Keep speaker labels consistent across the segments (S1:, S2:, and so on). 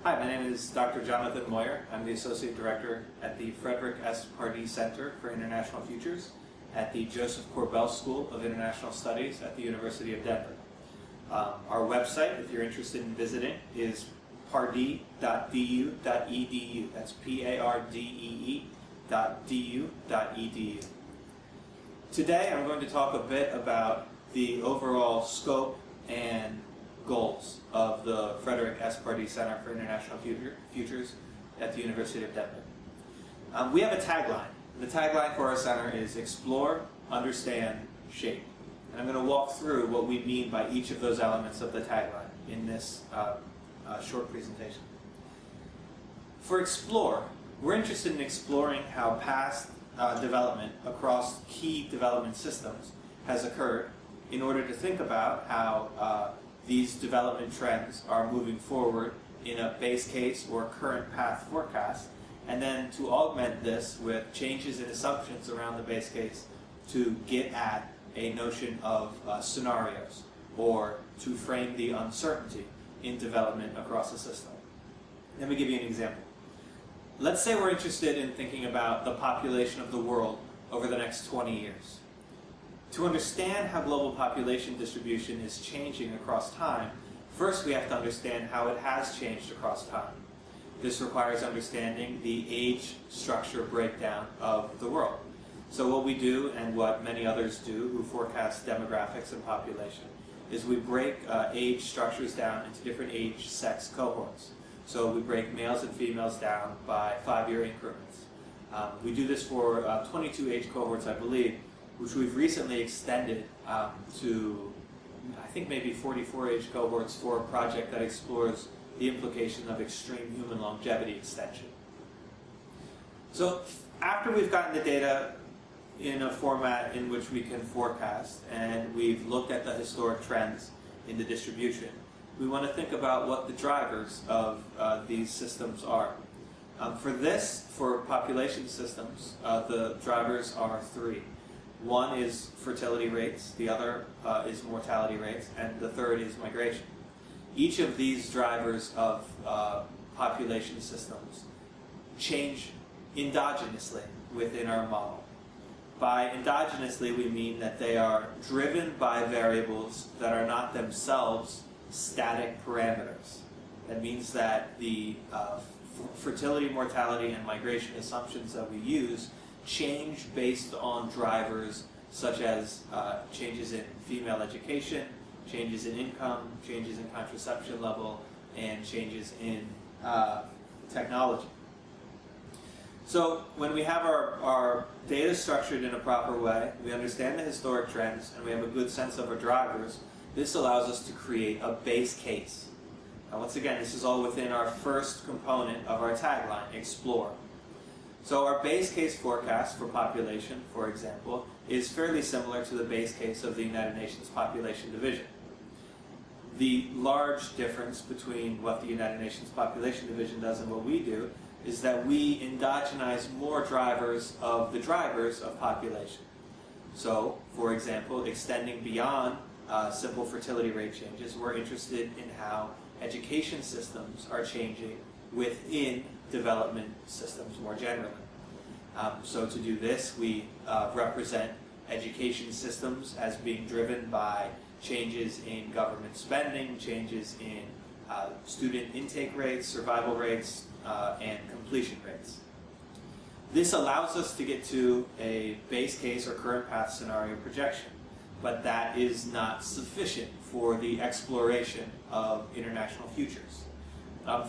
S1: Hi, my name is Dr. Jonathan Moyer. I'm the Associate Director at the Frederick S. Pardee Center for International Futures at the Joseph Corbell School of International Studies at the University of Denver. Our website, if you're interested in visiting, is pardee.du.edu. That's Pardee.du.edu. Today I'm going to talk a bit about the overall scope and goals of the Frederick S. Pardee Center for International Futures at the University of Denver. We have a tagline. The tagline for our center is Explore, Understand, Shape. And I'm going to walk through what we mean by each of those elements of the tagline in this short presentation. For Explore, we're interested in exploring how past development across key development systems has occurred in order to think about how these development trends are moving forward in a base case or current path forecast, and then to augment this with changes in assumptions around the base case to get at a notion of scenarios, or to frame the uncertainty in development across a system. Let me give you an example. Let's say we're interested in thinking about the population of the world over the next 20 years. To understand how global population distribution is changing across time, first we have to understand how it has changed across time. This requires understanding the age structure breakdown of the world. So what we do, and what many others do who forecast demographics and population, is we break age structures down into different age sex cohorts. So we break males and females down by 5-year increments. We do this for 22 age cohorts, I believe, which we've recently extended to, I think, maybe 44 age cohorts for a project that explores the implication of extreme human longevity extension. So after we've gotten the data in a format in which we can forecast, and we've looked at the historic trends in the distribution, we want to think about what the drivers of these systems are. For population systems, the drivers are 3. One is fertility rates, the other is mortality rates, and the third is migration. Each of these drivers of population systems change endogenously within our model. By endogenously, we mean that they are driven by variables that are not themselves static parameters. That means that the fertility, mortality, and migration assumptions that we use change based on drivers such as changes in female education, changes in income, changes in contraception level, and changes in technology. So when we have our data structured in a proper way, we understand the historic trends, and we have a good sense of our drivers, this allows us to create a base case. Now once again, this is all within our first component of our tagline, Explore. So our base case forecast for population, for example, is fairly similar to the base case of the United Nations Population Division. The large difference between what the United Nations Population Division does and what we do is that we endogenize more drivers of the drivers of population. So, for example, extending beyond simple fertility rate changes, we're interested in how education systems are changing within development systems more generally. So to do this, we represent education systems as being driven by changes in government spending, changes in student intake rates, survival rates, and completion rates. This allows us to get to a base case or current path scenario projection, but that is not sufficient for the exploration of international futures.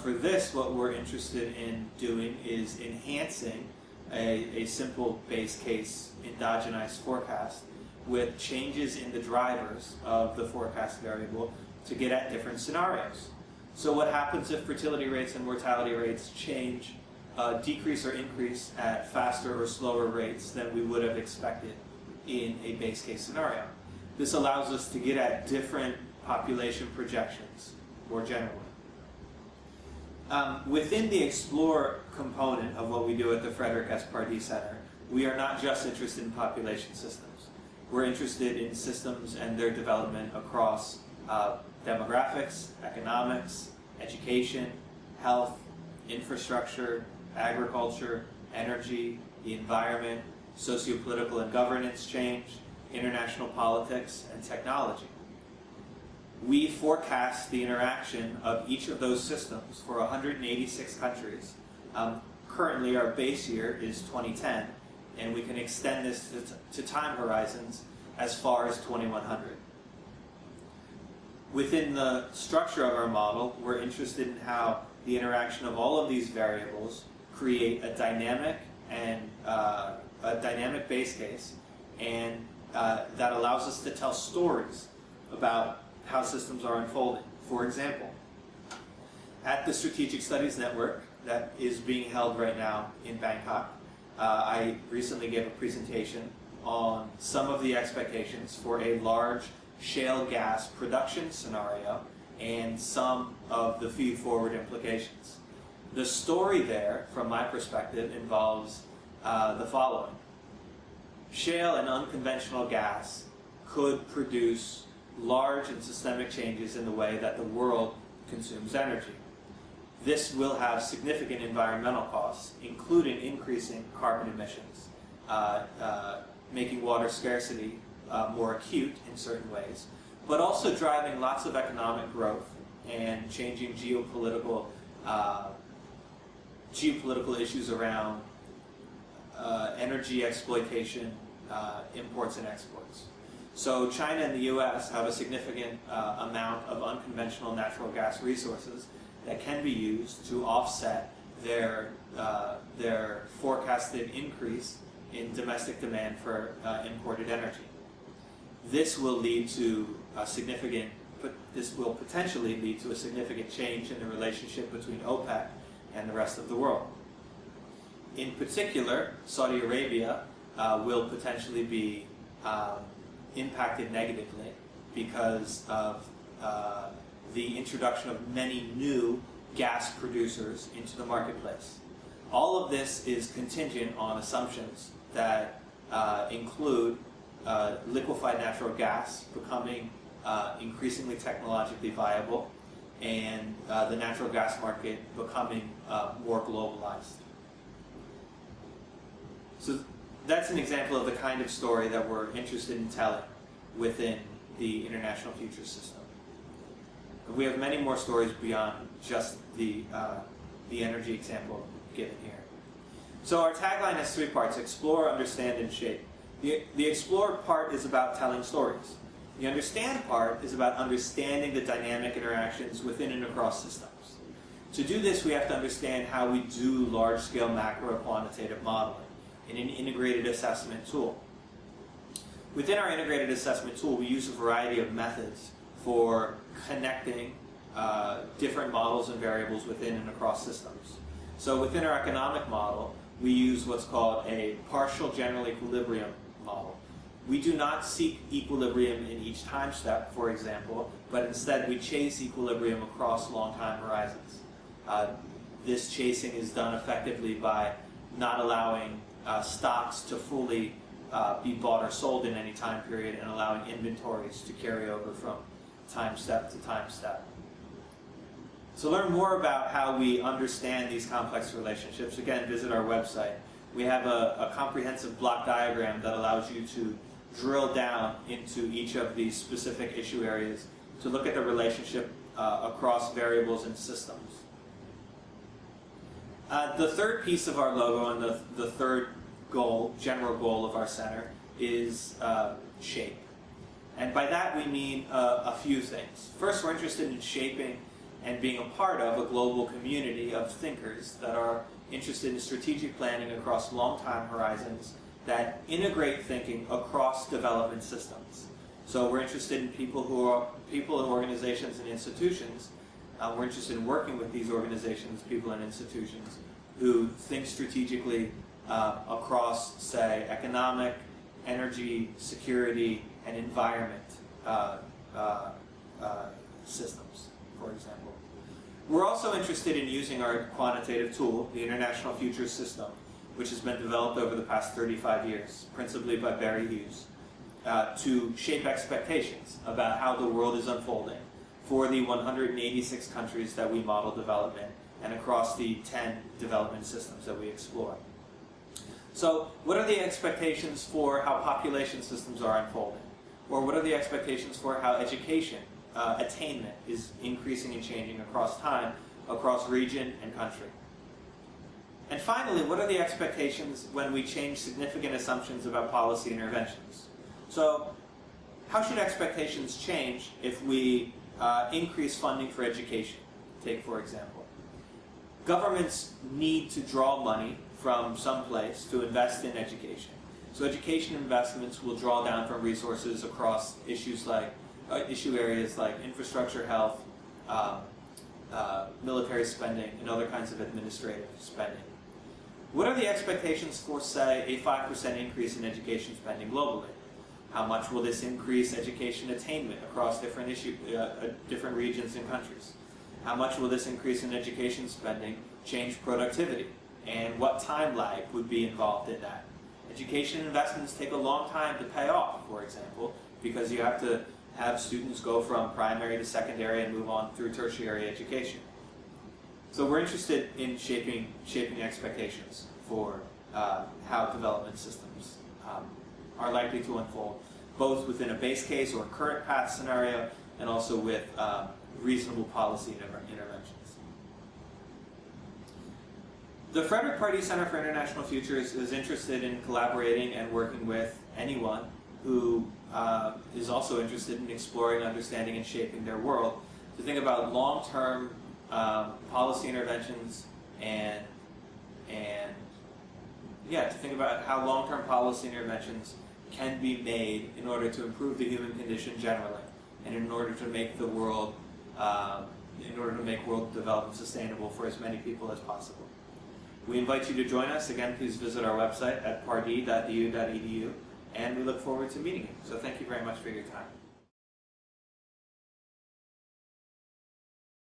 S1: For this, what we're interested in doing is enhancing a simple base case endogenized forecast with changes in the drivers of the forecast variable to get at different scenarios. So what happens if fertility rates and mortality rates change, decrease or increase at faster or slower rates than we would have expected in a base case scenario? This allows us to get at different population projections more generally. Within the Explore component of what we do at the Frederick S. Pardee Center, we are not just interested in population systems. We're interested in systems and their development across demographics, economics, education, health, infrastructure, agriculture, energy, the environment, socio-political and governance change, international politics, and technology. We forecast the interaction of each of those systems for 186 countries. Currently, our base year is 2010, and we can extend this to time horizons as far as 2100. Within the structure of our model, we're interested in how the interaction of all of these variables create a dynamic and a dynamic base case, and that allows us to tell stories about how systems are unfolding. For example, at the Strategic Studies Network that is being held right now in Bangkok, I recently gave a presentation on some of the expectations for a large shale gas production scenario and some of the feed-forward implications. The story there, from my perspective, involves the following. Shale and unconventional gas could produce large and systemic changes in the way that the world consumes energy. This will have significant environmental costs, including increasing carbon emissions, making water scarcity more acute in certain ways, but also driving lots of economic growth and changing geopolitical issues around energy exploitation, imports and exports. So China and the U.S. have a significant amount of unconventional natural gas resources that can be used to offset their forecasted increase in domestic demand for imported energy. This will lead to this will potentially lead to a significant change in the relationship between OPEC and the rest of the world. In particular, Saudi Arabia will potentially be impacted negatively because of the introduction of many new gas producers into the marketplace. All of this is contingent on assumptions that include liquefied natural gas becoming increasingly technologically viable and the natural gas market becoming more globalized. So that's an example of the kind of story that we're interested in telling within the International Futures System. We have many more stories beyond just the energy example given here. So our tagline has three parts: explore, understand, and shape. The explore part is about telling stories. The understand part is about understanding the dynamic interactions within and across systems. To do this, we have to understand how we do large-scale macro-quantitative modeling in an integrated assessment tool. Within our integrated assessment tool, we use a variety of methods for connecting different models and variables within and across systems. So within our economic model, we use what's called a partial general equilibrium model. We do not seek equilibrium in each time step, for example, but instead we chase equilibrium across long time horizons. This chasing is done effectively by not allowing stocks to fully be bought or sold in any time period and allowing inventories to carry over from time step to time step. To learn more about how we understand these complex relationships, again, visit our website. We have a comprehensive block diagram that allows you to drill down into each of these specific issue areas to look at the relationship across variables and systems. The third piece of our logo and the third goal, general goal of our center, is shape. And by that we mean a few things. First, we're interested in shaping and being a part of a global community of thinkers that are interested in strategic planning across long time horizons that integrate thinking across development systems. So we're interested in people and organizations and institutions. We're interested in working with these organizations, people and institutions who think strategically across, say, economic, energy, security, and environment systems, for example. We're also interested in using our quantitative tool, the International Futures System, which has been developed over the past 35 years, principally by Barry Hughes, to shape expectations about how the world is unfolding for the 186 countries that we model development and across the 10 development systems that we explore. So what are the expectations for how population systems are unfolding? Or what are the expectations for how education attainment is increasing and changing across time, across region and country? And finally, what are the expectations when we change significant assumptions about policy interventions? So how should expectations change if we increase funding for education? Take, for example, governments need to draw money from someplace to invest in education. So education investments will draw down from resources across issue areas like infrastructure, health, military spending, and other kinds of administrative spending. What are the expectations for, say, a 5% increase in education spending globally? How much will this increase education attainment across different regions and countries? How much will this increase in education spending change productivity? And what time lag would be involved in that? Education investments take a long time to pay off, for example, because you have to have students go from primary to secondary and move on through tertiary education. So we're interested in shaping expectations for how development systems are likely to unfold, both within a base case or current path scenario, and also with reasonable policy interventions. The Frederick Pardee Center for International Futures is interested in collaborating and working with anyone who is also interested in exploring, understanding, and shaping their world to think about long-term policy interventions and to think about how long-term policy interventions can be made in order to improve the human condition generally, and in order to make the world, world development sustainable for as many people as possible. We invite you to join us. Again, please visit our website at pardee.edu.edu, and we look forward to meeting you. So thank you very much for your time.